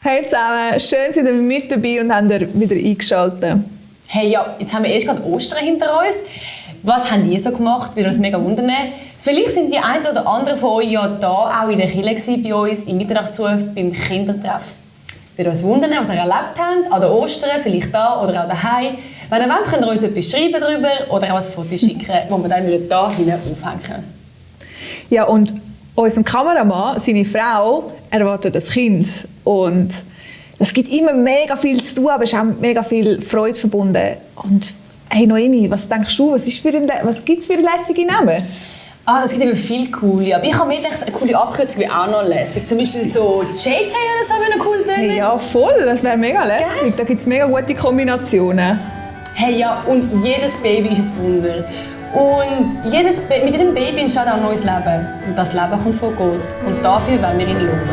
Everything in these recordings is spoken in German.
Hey zusammen, schön, seid ihr mit dabei und habt ihr wieder eingeschaltet. Hey, ja, jetzt haben wir erst gerade Ostern hinter uns. Was habt ihr so gemacht? Würde uns mega wundern. Vielleicht sind die einen oder anderen von euch ja da auch in der Kirche bei uns im Mitternachtsruf beim Kindertreff. Würde uns wundern, was ihr erlebt habt, an der Ostern, vielleicht da oder auch daheim. Wenn ihr wollt, könnt ihr uns etwas schreiben darüber oder auch ein Foto schicken, das wir dann wieder hier hinten aufhängen. Ja, und unser Kameramann, seine Frau, erwartet ein Kind. Und es gibt immer mega viel zu tun, aber es ist auch mega viel Freude verbunden. Und hey Noemi, was denkst du, was gibt es für lässige Namen? Es gibt eben viele coole, aber ich habe mir gedacht, eine coole Abkürzung wäre auch noch lässig. Zum Beispiel so JJ oder so, wäre noch cool. Hey, ja, voll, das wäre mega lässig. Da gibt es mega gute Kombinationen. Hey, ja, und jedes Baby ist ein Wunder. Und mit jedem Baby entsteht auch ein neues Leben. Und das Leben kommt von Gott. Und dafür wollen wir ihn loben.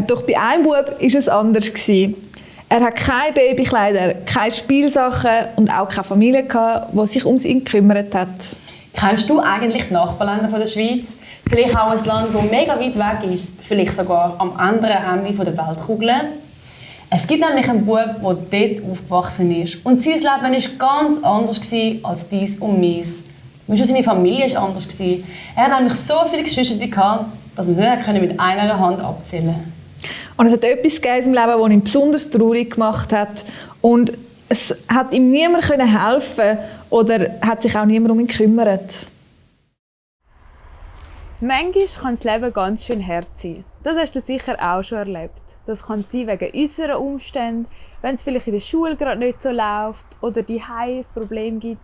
Doch bei einem Bub war es anders. Er hatte keine Babykleider, keine Spielsachen und auch keine Familie, die sich um ihn gekümmert hat. Kennst du eigentlich die Nachbarländer der Schweiz? Vielleicht auch ein Land, das mega weit weg ist, vielleicht sogar am anderen Ende der Weltkugel? Es gibt nämlich einen Bub, der dort aufgewachsen ist. Und sein Leben war ganz anders als dein und meins. Und schon seine Familie war anders. Er hatte nämlich so viele Geschwister, dass man sie nicht mit einer Hand abzählen konnte. Und es hat etwas in seinem Leben, das ihn besonders traurig gemacht hat. Und es hat ihm niemand helfen oder hat sich auch niemand um ihn gekümmert. Manchmal kann das Leben ganz schön hart sein. Das hast du sicher auch schon erlebt. Das kann sein wegen äußeren Umständen, wenn es vielleicht in der Schule gerade nicht so läuft oder die ein Problem gibt.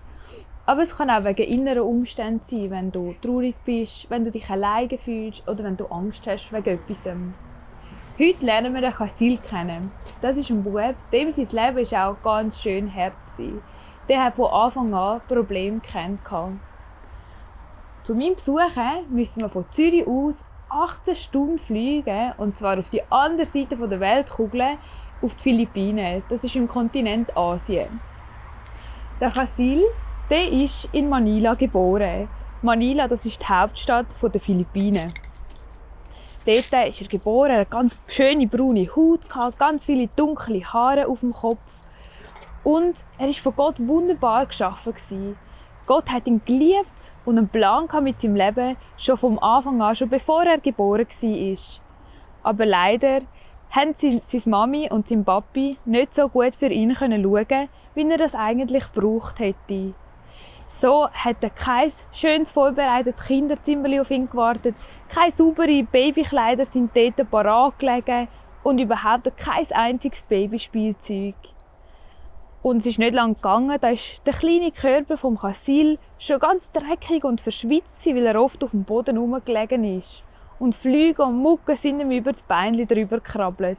Aber es kann auch wegen inneren Umständen sein, wenn du traurig bist, wenn du dich alleine fühlst oder wenn du Angst hast wegen etwas. Heute lernen wir den Chasil kennen. Das ist ein Bub, dem sein Leben ist auch ganz schön hart war. Der hat von Anfang an Probleme gekannt. Zu meinem Besuch müssen wir von Zürich aus 18 Stunden fliegen, und zwar auf die andere Seite der Weltkugel, auf die Philippinen. Das ist im Kontinent Asien. Der Chasil, der ist in Manila geboren. Manila, das ist die Hauptstadt der Philippinen. Dort ist er geboren, er hatte ganz schöne braune Haut, ganz viele dunkle Haare auf dem Kopf. Und er war von Gott wunderbar geschaffen. Gott hat ihn geliebt und einen Plan mit seinem Leben, schon vom Anfang an, schon bevor er geboren war. Aber leider haben seine Mami und sein Papi nicht so gut für ihn schauen, wie er das eigentlich gebraucht hätte. So hat er kein schönes vorbereitetes Kinderzimmer auf ihn gewartet, keine sauberen Babykleider sind dort parat gelegen und überhaupt kein einziges Babyspielzeug. Und es ist nicht lange gegangen, da ist der kleine Körper vom Chasil schon ganz dreckig und verschwitzt, weil er oft auf dem Boden herumgelegen ist. Und Flüge und Mucken sind ihm über die Beine drüber gekrabbelt.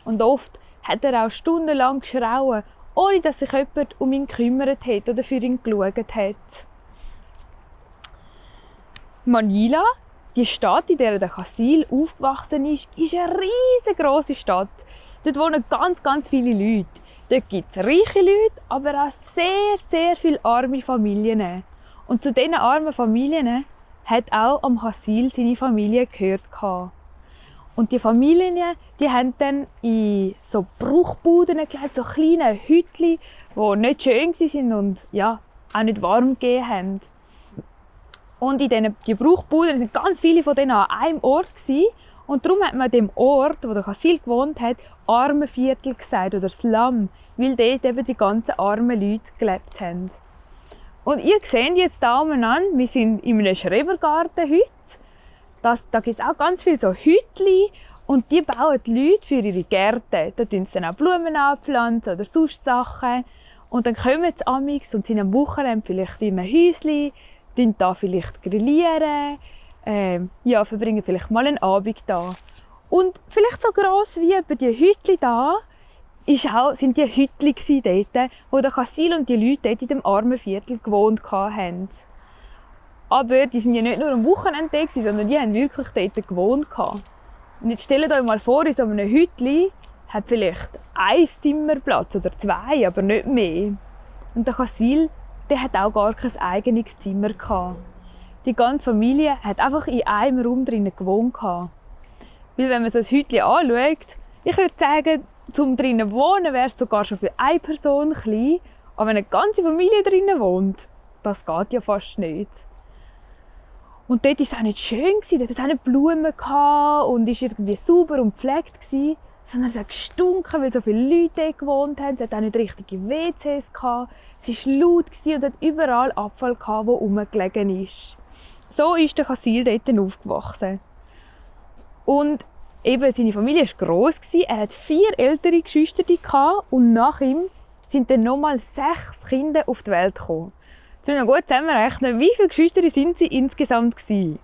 Und oft hat er auch stundenlang geschrauen, ohne dass sich jemand um ihn gekümmert hat oder für ihn geschaut hat. Manila, die Stadt, in der der Chasil aufgewachsen ist eine riesengroße Stadt. Dort wohnen ganz, ganz viele Leute. Dort gibt es reiche Leute, aber auch sehr, sehr viele arme Familien. Und zu diesen armen Familien hat auch am Chasil seine Familie gehört. Und die Familien, die haben dann in so Bruchbuden gelebt, so kleine Hütchen, die nicht schön waren und ja, auch nicht warm gegeben haben. Und in diesen Bruchbuden waren ganz viele von denen an einem Ort. Und darum hat man dem Ort, wo der Chasil gewohnt hat, Armenviertel gesagt oder Slum, weil dort eben die ganzen armen Leute gelebt haben. Und ihr seht jetzt hier umeinander, wir sind in einem Schrebergarten heute. Da gibt es auch ganz viele so Hütchen und die bauen die Leute für ihre Gärten. Da pflanzen sie auch Blumen anpflanzen oder sonst Sachen. Und dann kommen sie amix und sind am Wochenende vielleicht in einem Häuschen, da vielleicht grillieren, verbringen vielleicht mal einen Abend da. Und vielleicht so gross wie etwa die Hütchen da, sind die Hütchen dort, wo der Chasil und die Leute dort in dem armen Viertel gewohnt haben. Aber die sind ja nicht nur am Wochenende da, sondern die haben wirklich dort gewohnt. Und jetzt stellt euch mal vor, in so einem Hütchen hat vielleicht ein Zimmerplatz oder zwei, aber nicht mehr. Und der Chasil, der hat auch gar kein eigenes Zimmer gehabt. Die ganze Familie hat einfach in einem Raum drinnen gewohnt. Weil wenn man so ein Hütchen anschaut, ich würde sagen, zum drinnen wohnen wäre es sogar schon für eine Person klein. Aber wenn eine ganze Familie drinnen wohnt, das geht ja fast nicht. Und dort war es auch nicht schön, dort hatte es auch nicht Blumen und war irgendwie sauber und gepflegt, sondern es hat gestunken, weil so viele Leute dort gewohnt haben. Es hat auch nicht richtige WCs gehabt. Es war laut und es hat überall Abfall gehabt, der rumgelegen ist. So ist der Chasil dort aufgewachsen. Und eben, seine Familie war gross. Er hatte 4 ältere Geschwister und nach ihm sind dann nochmal 6 Kinder auf die Welt gekommen. Jetzt müssen wir gut zusammenrechnen, wie viele Geschwister sind sie insgesamt gewesen?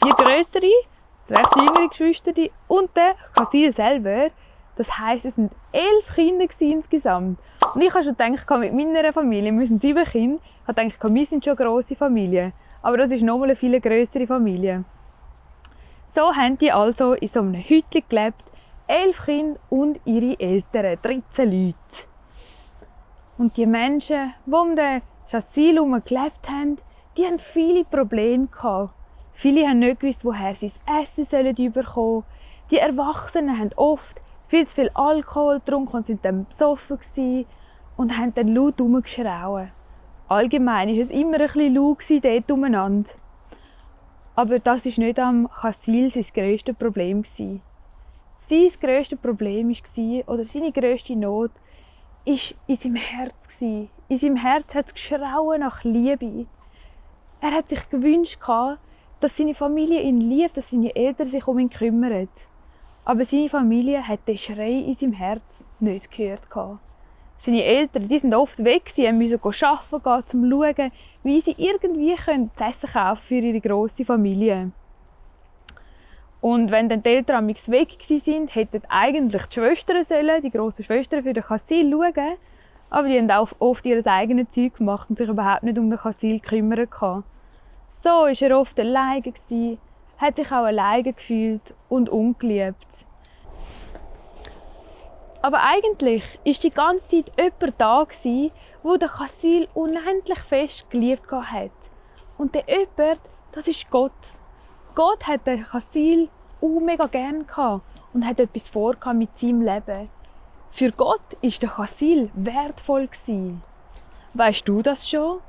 4 grössere, 6 jüngere Geschwister und der Chasil selber. Das heisst, es waren 11 Kinder insgesamt. Und ich habe schon gedacht, mit meiner Familie, wir sind 7 Kinder, ich habe gedacht, wir sind schon eine grosse Familie. Aber das ist nochmal eine viel grössere Familie. So haben die also in so einem Hütchen gelebt, 11 Kinder und ihre Eltern, 13 Leute. Und die Menschen, die um den Chasil herum gelebt haben, die hatten viele Probleme gehabt. Viele haben nicht gewusst, woher sie das Essen bekommen sollen. Die Erwachsenen haben oft viel zu viel Alkohol getrunken und sind dann besoffen und haben dann laut herumgeschrauen. Allgemein war es immer ein bisschen laut dort umeinander. Aber das war nicht am Chasil sein grösstes Problem. Sein grösstes Problem war, oder seine grösste Not, war in seinem Herz. In seinem Herz hat es geschrauen nach Liebe. Er hat sich gewünscht, dass seine Familie ihn liebt, dass seine Eltern sich um ihn kümmern. Aber seine Familie hat den Schrei in seinem Herz nicht gehört. Seine Eltern, die sind oft weg, sie mussten arbeiten gehen, um zu schauen, wie sie irgendwie zu essen kaufen für ihre grosse Familie. Und wenn dann die Eltern weg waren, hätten eigentlich die Schwestern sollen, die grossen Schwestern für den Chasil schauen. Aber die haben auch oft ihr eigenes Zeug gemacht und sich überhaupt nicht um den Chasil gekümmert. So war er oft alleine, hat sich auch alleine gefühlt und ungeliebt. Aber eigentlich war die ganze Zeit jemand da, der den Chasil unendlich fest geliebt hat. Und der jemand, das ist Gott. Gott hat den Chasil mega gerne und hat etwas vor mit seinem Leben. Für Gott war der Chasil wertvoll. Weisst du das schon?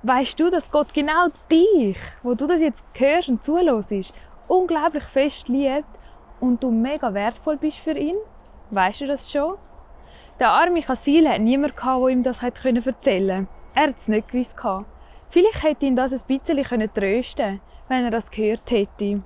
Weisst du, dass Gott genau dich, wo du das jetzt hörst und zuhörst, unglaublich fest liebt und du mega wertvoll bist für ihn? Weisst du das schon? Der arme Chasil hatte niemanden, der ihm das erzählen konnte. Er hat es nicht gewusst. Vielleicht hätte ihn das ein bisschen trösten können, wenn er das gehört hätte.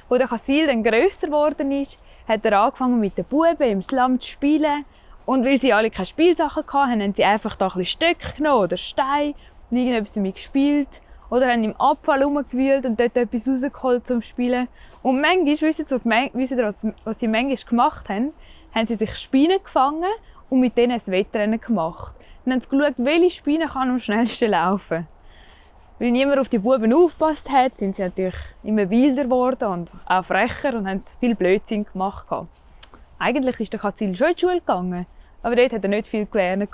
Als der Chasil dann grösser geworden ist, hat er angefangen mit den Buben im Slum zu spielen. Und weil sie alle keine Spielsachen hatten, haben sie einfach da ein bisschen Stöcke genommen oder Steine und irgendetwas damit gespielt. Oder haben im Abfall herumgewühlt und dort etwas rausgeholt zum Spielen. Und manchmal, wisst ihr, was sie manchmal gemacht haben? Haben sie sich Spinnen gefangen und mit denen ein Wettrennen gemacht. Dann haben sie geschaut, welche Spinne kann am schnellsten laufen. Weil niemand auf die Buben aufgepasst hat, sind sie natürlich immer wilder geworden und auch frecher und haben viel Blödsinn gemacht. Eigentlich ist der Chasil schon in die Schule gegangen, aber dort hat er nicht viel gelernt.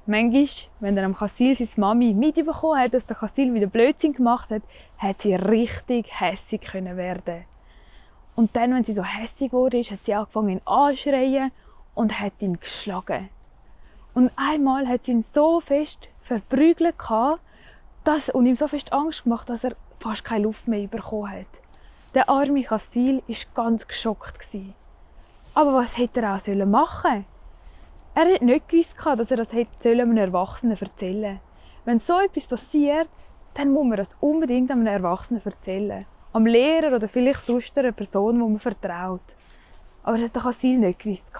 Manchmal, wenn dann am Chasil seine Mami mitbekommen hat, dass der Chasil wieder Blödsinn gemacht hat, hat sie richtig hässig werden. Und dann, wenn sie so hässig wurde, hat sie angefangen, ihn anzuschreien und hat ihn geschlagen. Und einmal hat sie ihn so fest verprügelt und ihm so fest Angst gemacht, dass er fast keine Luft mehr bekommen hat. Der arme Chasil war ganz geschockt. Aber was hätte er auch machen sollen? Er hat nicht gewusst, dass er das einem Erwachsenen erzählen soll. Wenn so etwas passiert, dann muss man das unbedingt einem Erwachsenen erzählen. Am Lehrer oder vielleicht sonst einer Person, die man vertraut. Aber das hat der Chasil nicht gewusst.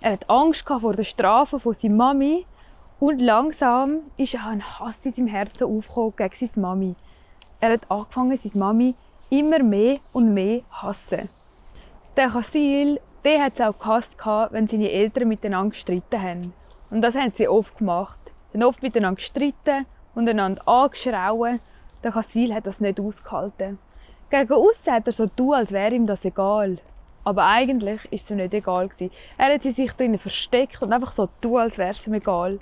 Er hatte Angst vor der Strafe von seiner Mami und langsam ist auch ein Hass in seinem Herzen aufgekommen gegen seine Mami. Er hat angefangen, seine Mami immer mehr und mehr zu hassen. Der Chasil, der hat es auch gehasst, wenn seine Eltern miteinander gestritten haben. Und das haben sie oft gemacht. Sie haben oft miteinander gestritten und einander angeschrauen. Der Chasil hat das nicht ausgehalten. Gegen aussen hat er so getan, als wäre ihm das egal. Aber eigentlich war es ihm nicht egal. Er hat sich drinnen versteckt und einfach so getan, als wäre es ihm egal.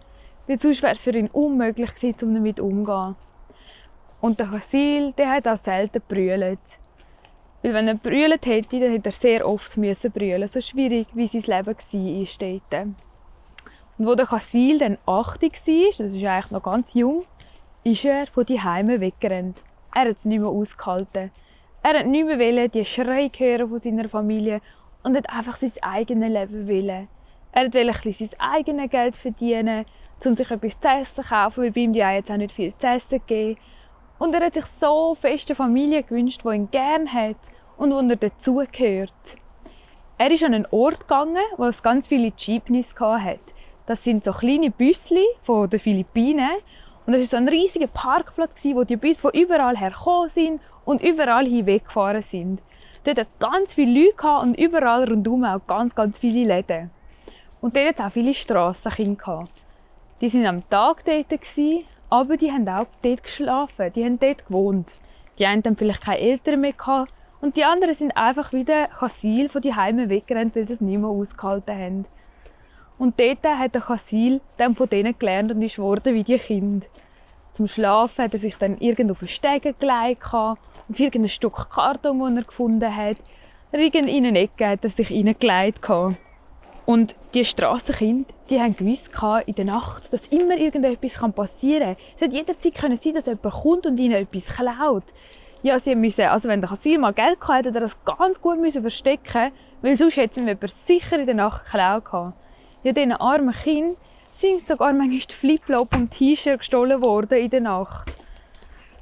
Weil sonst wäre es für ihn unmöglich gewesen, um damit umzugehen. Und der Chasil, der hat auch selten gebrüllt. Weil wenn er gebrüllt hätte, dann hätte er sehr oft brüllen. So schwierig, wie sein Leben war dort. Und als der Chasil dann 80 war, das ist eigentlich noch ganz jung, ist er von die Heime weggerannt. Er hat es nicht mehr ausgehalten. Er hat nicht mehr die Schreie hören von seiner Familie und hat einfach sein eigenes Leben wollen. Er wollte sein eigenes Geld verdienen, um sich etwas zu essen zu kaufen, weil bei ihm die jetzt auch nicht viel zu essen geben. Und er hat sich so fest eine Familie gewünscht, die ihn gerne hat und wo er dazugehört. Er ist an einen Ort gegangen, wo es ganz viele Jeepneys hatte. Das sind so kleine Büsschen von den Philippinen. Und das war so ein riesiger Parkplatz, wo die Busse von überall her gekommen sind und überall hinweggefahren sind. Dort hatte es ganz viele Leute und überall rundherum auch ganz, ganz viele Läden. Und dort hatte es auch viele Strassenkinder. Die waren am Tag dort, aber die haben auch dort geschlafen, die haben dort gewohnt. Die einen hatten vielleicht keine Eltern mehr und die anderen sind einfach wieder Chasil von die Heime weggerannt, weil sie es nicht mehr ausgehalten haben. Und dort hat der Chasil dann von denen gelernt und ist geworden wie die Kinder. Zum Schlafen hat er sich dann irgendwo auf einen Stege gelegt, auf irgendein Stück Karton, das er gefunden hat. In eine Ecke hat er sich hineingelegt. Und die Strassenkinder, die haben gewusst in der Nacht, dass immer irgendetwas passieren kann. Es hätte jederzeit sein, dass jemand kommt und ihnen etwas klaut. Ja, sie müssen, also wenn der Chasil mal Geld hatte, hätte er das ganz gut verstecken, weil sonst hätte ihm jemand sicher in der Nacht geklaut. Ja, diesen armen Kindern sind sogar manchmal die Flipflop und T-Shirt gestohlen worden in der Nacht.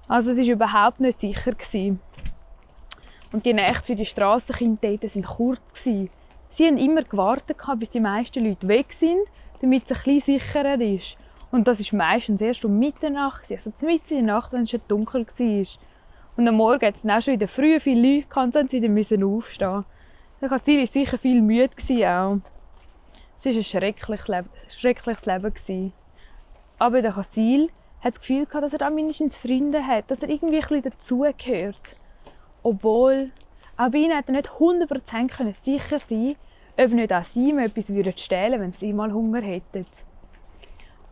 Also es war überhaupt nicht sicher. Und die Nächte für die Strassenkinder waren kurz. Sie haben immer gewartet, bis die meisten Leute weg sind, damit es ein bisschen sicherer ist. Und das ist meistens erst um Mitternacht, also mitten in der Nacht, wenn es schon dunkel war. Und am Morgen hat es dann auch schon in der Früh viele Leute gehabt, und sie wieder aufstehen. Der Chasil war sicher viel müde auch. Es war ein schreckliches Leben. Aber der Chasil hat das Gefühl gehabt, dass er da mindestens Freunde hat, dass er irgendwie ein bisschen dazugehört. Obwohl, auch bei ihnen hat er nicht 100% sicher sein, ob nicht auch sie ihm etwas stehlen würden, wenn sie mal Hunger hätten.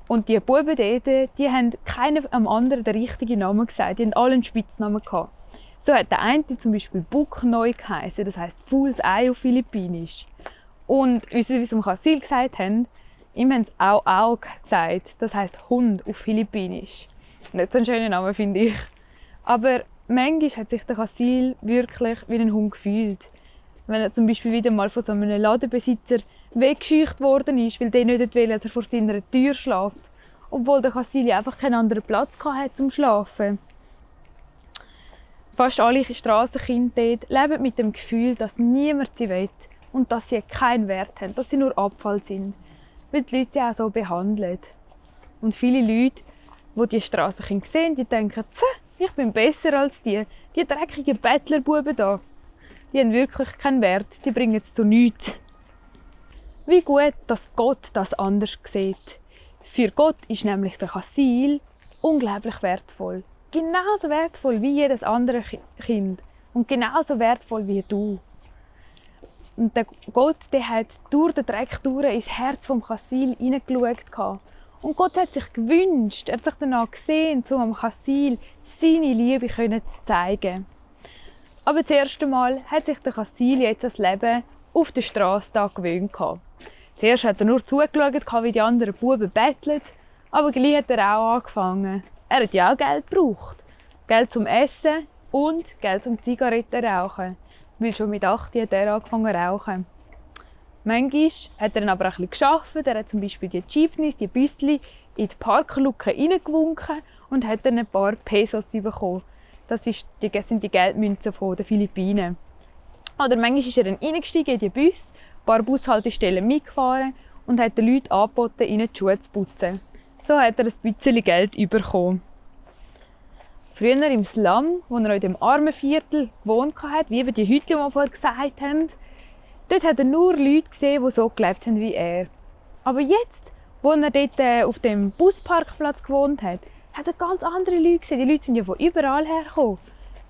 Und die Buben dort, die haben keinem am anderen den richtigen Namen gesagt. Die hatten alle einen Spitznamen gehabt. So hat der eine zum Beispiel Buk Neu geheißen, das heisst Fools Eye auf Philippinisch. Und wisst ihr, wie sie Asyl gesagt haben? Ihm haben sie auch gesagt. Das heisst Hund auf Philippinisch. Nicht so ein schöner Name, finde ich. Aber manchmal hat sich der Asyl wirklich wie ein Hund gefühlt. Wenn er zum Beispiel wieder mal von so einem Ladenbesitzer weggescheucht worden ist, weil der nicht will, dass er vor seiner Tür schläft. Obwohl der Asyl einfach keinen anderen Platz hatte zum Schlafen. Fast alle Strassenkinder dort leben mit dem Gefühl, dass niemand sie will und dass sie keinen Wert haben, dass sie nur Abfall sind, weil die Leute sie auch so behandeln. Und viele Leute, die diese Strassenkinder sehen, die denken, ich bin besser als die dreckigen Bettlerbuben da. Die haben wirklich keinen Wert, die bringen es zu nichts. Wie gut, dass Gott das anders sieht. Für Gott ist nämlich der Asyl unglaublich wertvoll. Genauso wertvoll wie jedes andere Kind. Und genauso wertvoll wie du. Und der Gott, der hat durch den Dreck ins Herz vom Asyl hineingeschaut. Und Gott hat sich gewünscht, er hat sich danach gesehen, um am Asyl seine Liebe zu zeigen. Aber das erste Mal hat sich der Asyl jetzt das Leben auf der Straße gewöhnt. Zuerst hat er nur zugeschaut, wie die anderen Buben betteln, aber gleich hat er auch angefangen. Er hat ja auch Geld gebraucht. Geld zum Essen und Geld zum Zigaretten rauchen. Weil schon mit 8 hat er angefangen zu rauchen. Manchmal hat er dann aber auch ein bisschen gearbeitet. Er hat zum Beispiel die Jeepneys, die Büsschen, in die Parkluke reingewunken und hat dann ein paar Pesos bekommen. Das sind die Geldmünzen der Philippinen. Oder manchmal ist er dann reingestiegen in die Bus, ein paar Bushaltestellen mitgefahren und hat den Leuten angeboten, ihnen die Schuhe zu putzen. So hat er ein bisschen Geld bekommen. Früher im Slum, wo er in dem armen Viertel gewohnt hat, wie eben die Hütte, die wir vorher gesagt haben, dort hat er nur Leute gesehen, die so gelebt haben wie er. Aber jetzt, wo er dort auf dem Busparkplatz gewohnt hat er ganz andere Leute gesehen. Die Leute sind ja von überall hergekommen.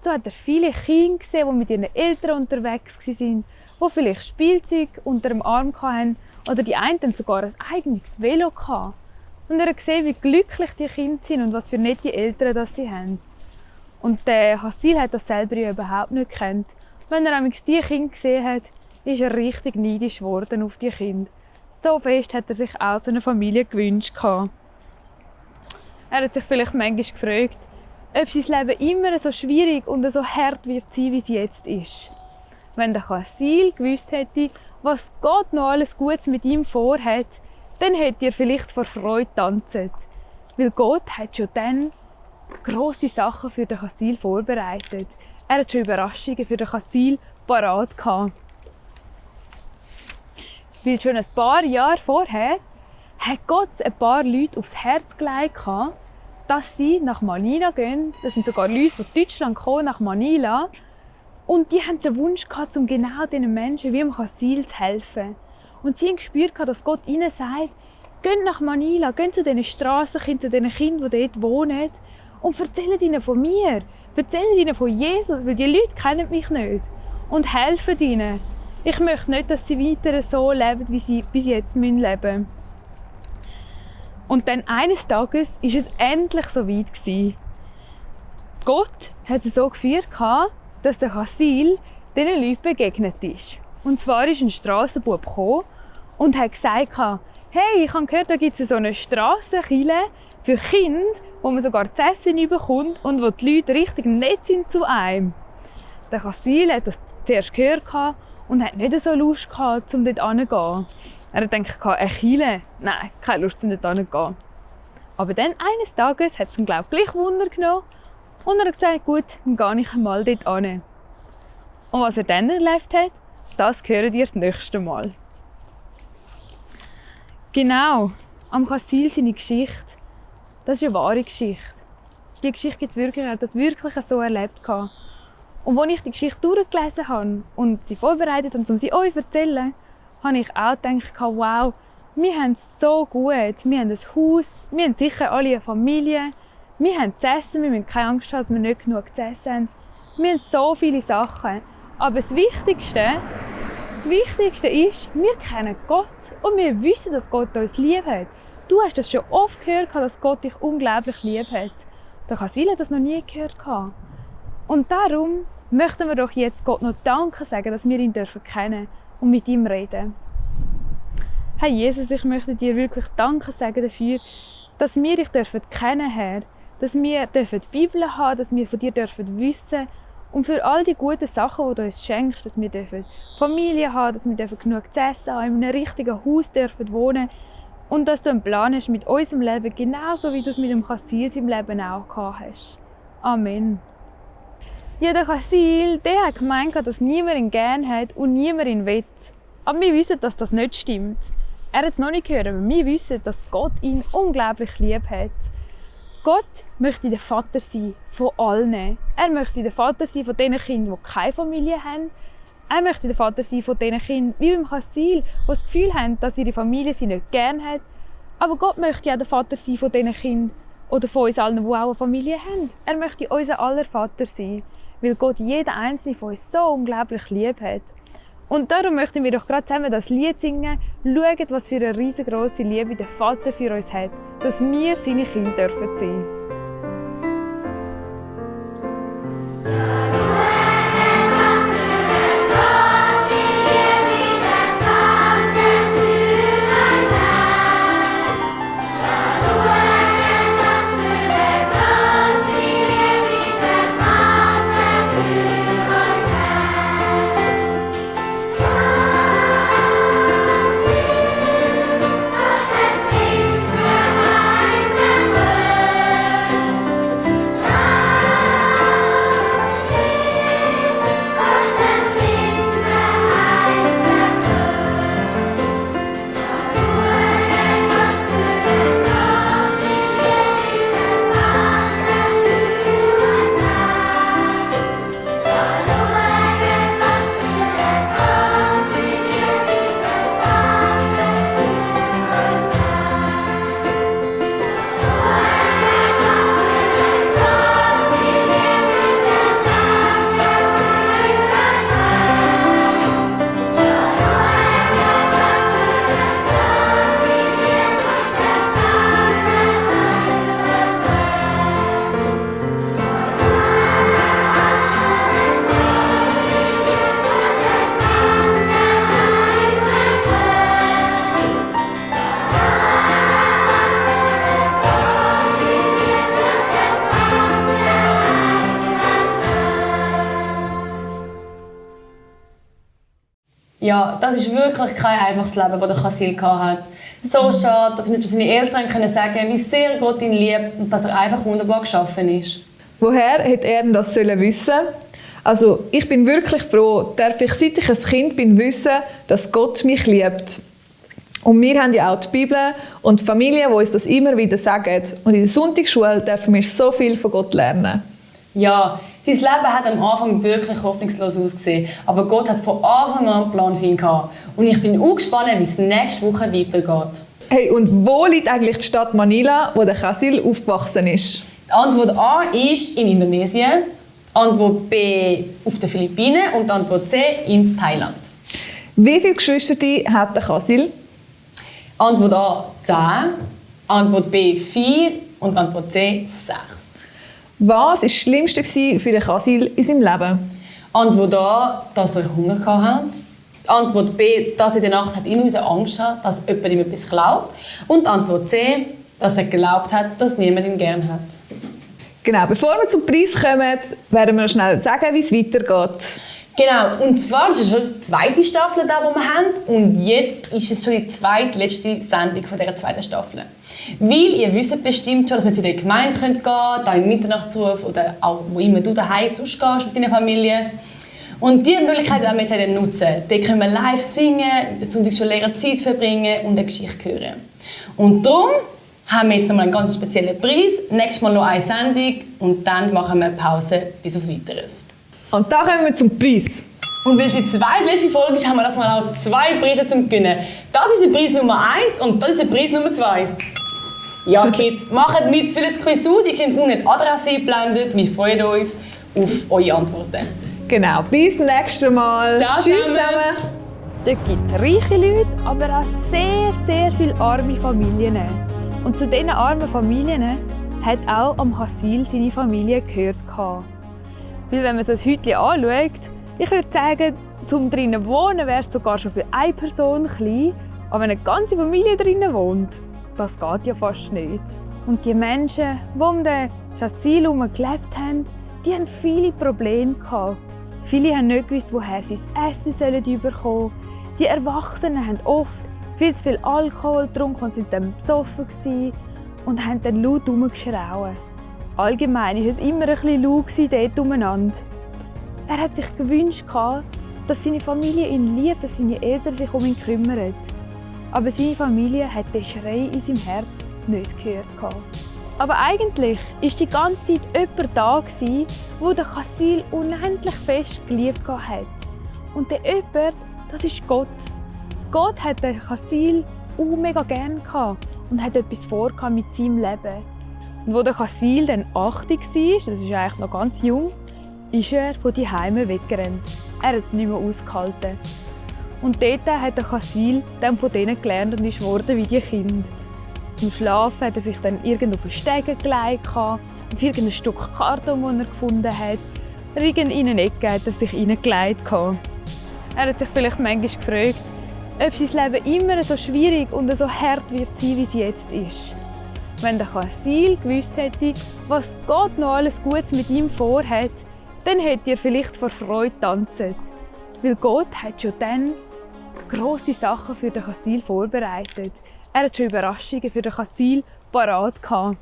So hat er viele Kinder gesehen, die mit ihren Eltern unterwegs waren, die vielleicht Spielzeug unter dem Arm hatten oder die einen hatten sogar ein eigenes Velo hatten. Und er hat gesehen, wie glücklich die Kinder sind und was für nette Eltern das sie haben. Und der Asyl hat das selber ja überhaupt nicht gekannt. Wenn er die Kinder gesehen hat, ist er richtig neidisch geworden auf die Kinder. So fest hat er sich auch so eine Familie gewünscht. Er hat sich vielleicht manchmal gefragt, ob sein Leben immer so schwierig und so hart wird sein, wie es jetzt ist. Wenn der Asyl gewusst hätte, was Gott noch alles Gutes mit ihm vorhat, dann hätte er vielleicht vor Freude tanzt. Weil Gott hat schon dann grosse Sachen für den Asyl vorbereitet. Er hat schon Überraschungen für den Asyl parat gehabt. Weil schon ein paar Jahre vorher hat Gott ein paar Leute aufs Herz gelegt, dass sie nach Manila gehen. Das sind sogar Leute von Deutschland gekommen, nach Manila. Und die hatten den Wunsch, um genau diesen Menschen wie im Asyl zu helfen. Und sie haben gespürt, dass Gott ihnen sagt, geht nach Manila, geht zu diesen Strassenkindern, zu diesen Kindern, die dort wohnen und erzählt ihnen von mir. Erzählt ihnen von Jesus, weil die Leute kennen mich nicht. Und helfen ihnen. Ich möchte nicht, dass sie weiter so leben, wie sie bis jetzt leben müssen. Und dann eines Tages war es endlich so weit. Gott hat es so geführt, dass der Asyl diesen Leuten begegnet ist. Und zwar ist ein Strassenbub gekommen und hat gesagt, hey, ich habe gehört, da gibt es so eine Strassenkirche für Kinder, wo man sogar zu essen bekommt und wo die Leute richtig nett sind zu einem. Der Asyl hat das zuerst gehört und hat nicht so Lust gehabt, um dort hinzugehen. Er hat gedacht, eine Kirche? Nein, keine Lust, um dort hinzugehen. Aber dann eines Tages hat es ihn, glaube ich, gleich Wunder genommen und er hat gesagt, gut, dann gehe ich mal dort hin. Und was er dann erlebt hat, das hört ihr das nächste Mal. Genau, am Asyl seine Geschichte, das ist eine wahre Geschichte. Die Geschichte gibt es wirklich, er hat das wirklich so erlebt. Und als ich die Geschichte durchgelesen habe und sie vorbereitet habe, um sie euch zu erzählen, habe ich auch gedacht, wow, wir haben es so gut. Wir haben ein Haus, wir haben sicher alle eine Familie, wir haben zu essen, wir müssen keine Angst haben, dass wir nicht genug zu essen haben. Wir haben so viele Sachen. Aber das Wichtigste ist, wir kennen Gott und wir wissen, dass Gott uns lieb hat. Du hast das schon oft gehört, dass Gott dich unglaublich lieb hat. Der Asyl hat das noch nie gehört. Und darum möchten wir doch jetzt Gott noch Danke sagen, dass wir ihn kennen dürfen und mit ihm reden. Herr Jesus, ich möchte dir wirklich Danke sagen dafür, dass wir dich kennen, Herr. Dass wir die Bibel haben, dass wir von dir wissen und für all die guten Sachen, die du uns schenkst, dass wir Familie haben, dass wir genug zu essen haben, in einem richtigen Haus wohnen und dass du einen Plan hast mit unserem Leben, genauso wie du es mit dem Kasil im Leben auch gehabt hast. Amen. Ja, der Kasil, der hat gemeint, dass niemand ihn gerne hat und niemand ihn will. Aber wir wissen, dass das nicht stimmt. Er hat es noch nicht gehört, aber wir wissen, dass Gott ihn unglaublich lieb hat. Gott möchte der Vater sein von allen. Er möchte der Vater sein von den Kindern, die keine Familie haben. Er möchte der Vater sein von den Kindern, wie beim Kasil, die das Gefühl haben, dass ihre Familie sie nicht gerne hat. Aber Gott möchte auch der Vater sein von den Kindern oder von uns allen, die auch eine Familie haben. Er möchte unser aller Vater sein, weil Gott jeden einzelnen von uns so unglaublich lieb hat. Und darum möchten wir doch gerade zusammen das Lied singen. Schaut, was für eine riesengroße Liebe der Vater für uns hat, dass wir seine Kinder dürfen sein. Ja, das ist wirklich kein einfaches Leben, das der Kasil hatte. So schade, dass mir seine Eltern sagen können, wie sehr Gott ihn liebt und dass er einfach wunderbar geschaffen ist. Woher hätte er denn das wissen sollen? Also, ich bin wirklich froh, darf ich, seit ich ein Kind bin, wissen, dass Gott mich liebt. Und wir haben ja auch die Bibel und die Familie, die uns das immer wieder sagen. Und in der Sonntagsschule dürfen wir so viel von Gott lernen. Ja, sein Leben hat am Anfang wirklich hoffnungslos ausgesehen. Aber Gott hat von Anfang an einen Plan für ihn gehabt. Und ich bin auch gespannt, wie es nächste Woche weitergeht. Hey, und wo liegt eigentlich die Stadt Manila, wo der Kasil aufgewachsen ist? Die Antwort A ist in Indonesien, die Antwort B auf den Philippinen und die Antwort C in Thailand. Wie viele Geschwister hat der Kasil? Antwort A 10, Antwort B 4 und Antwort C 6. Was war das Schlimmste für den Kasil in seinem Leben? Antwort A, dass er Hunger hatte. Antwort B, dass er in der Nacht immer Angst hatte, dass jemand ihm etwas klaut. Und Antwort C, dass er geglaubt hat, dass niemand ihn gern hat. Genau, bevor wir zum Preis kommen, werden wir noch schnell sagen, wie es weitergeht. Genau, und zwar ist es schon die zweite Staffel, die wir haben. Und jetzt ist es schon die zweitletzte Sendung von dieser zweiten Staffel. Weil ihr wisst bestimmt schon, dass wir zu der Gemeinde gehen könnt, da im Mitternachtsruf oder auch wo immer du daheim sonst gehst mit deiner Familie. Und diese Möglichkeit wollen wir jetzt nutzen. Dort können wir live singen, in der Sonntagsschule Zeit verbringen und eine Geschichte hören. Und darum haben wir jetzt nochmal einen ganz speziellen Preis. Nächstes Mal noch eine Sendung und dann machen wir eine Pause bis auf Weiteres. Und da kommen wir zum Preis. Und weil es die zweitletzte Folge ist, haben wir das mal auch 2 Preise zum Gewinnen. Das ist der Preis Nummer 1 und das ist der Preis Nummer 2. Ja, Kids, macht mit, füllt das Quiz aus. Ihr seht unten die Adresse eingeblendet. Wir freuen uns auf eure Antworten. Genau, bis zum nächsten Mal. Ciao Tschüss zusammen. zusammen. Dort gibt es reiche Leute, aber auch sehr, sehr viele arme Familien. Und zu diesen armen Familien hat auch am Kasil seine Familie gehört. Weil wenn man so ein Häuschen anschaut, ich würde sagen, zum drinnen wohnen wäre es sogar schon für eine Person klein. Aber wenn eine ganze Familie drinnen wohnt, das geht ja fast nicht. Und die Menschen, die um den Chassil herum gelebt haben, die hatten viele Probleme gehabt. Viele haben nicht gewusst, woher sie das Essen bekommen sollen. Die Erwachsenen haben oft viel zu viel Alkohol getrunken und sind dann besoffen und haben dann laut herumgeschrauen. Allgemein war es immer ein bisschen laut dort umeinander. Er hat sich gewünscht, dass seine Familie ihn liebt, dass seine Eltern sich um ihn kümmern. Aber seine Familie hat den Schrei in seinem Herz nicht gehört. Aber eigentlich war die ganze Zeit jemand da, der den Chassil unendlich fest geliebt hat. Und der jemand, das ist Gott. Gott hat den Chassil mega gerne und hat etwas vor mit seinem Leben. Und als der Chassil dann 80 war, das ist eigentlich noch ganz jung, ist er von die Heime weggerannt. Er hat es nicht mehr ausgehalten. Und dort hat der Chassil dann von denen gelernt und ist geworden wie die Kinder. Zum Schlafen hat er sich dann irgendwo auf den Stegen gelegt, auf irgendein Stück Karton, das er gefunden hat. In eine Ecke hat er sich hineingelegt. Er hat sich vielleicht manchmal gefragt, ob sein Leben immer so schwierig und so hart wird sein, wie es jetzt ist. Wenn der Chassil gewusst hätte, was Gott noch alles Gutes mit ihm vorhat, dann hätte er vielleicht vor Freude tanzen. Weil Gott hat schon dann grosse Sachen für den Chassil vorbereitet. Er hat schon Überraschungen für den Chassil parat gehabt.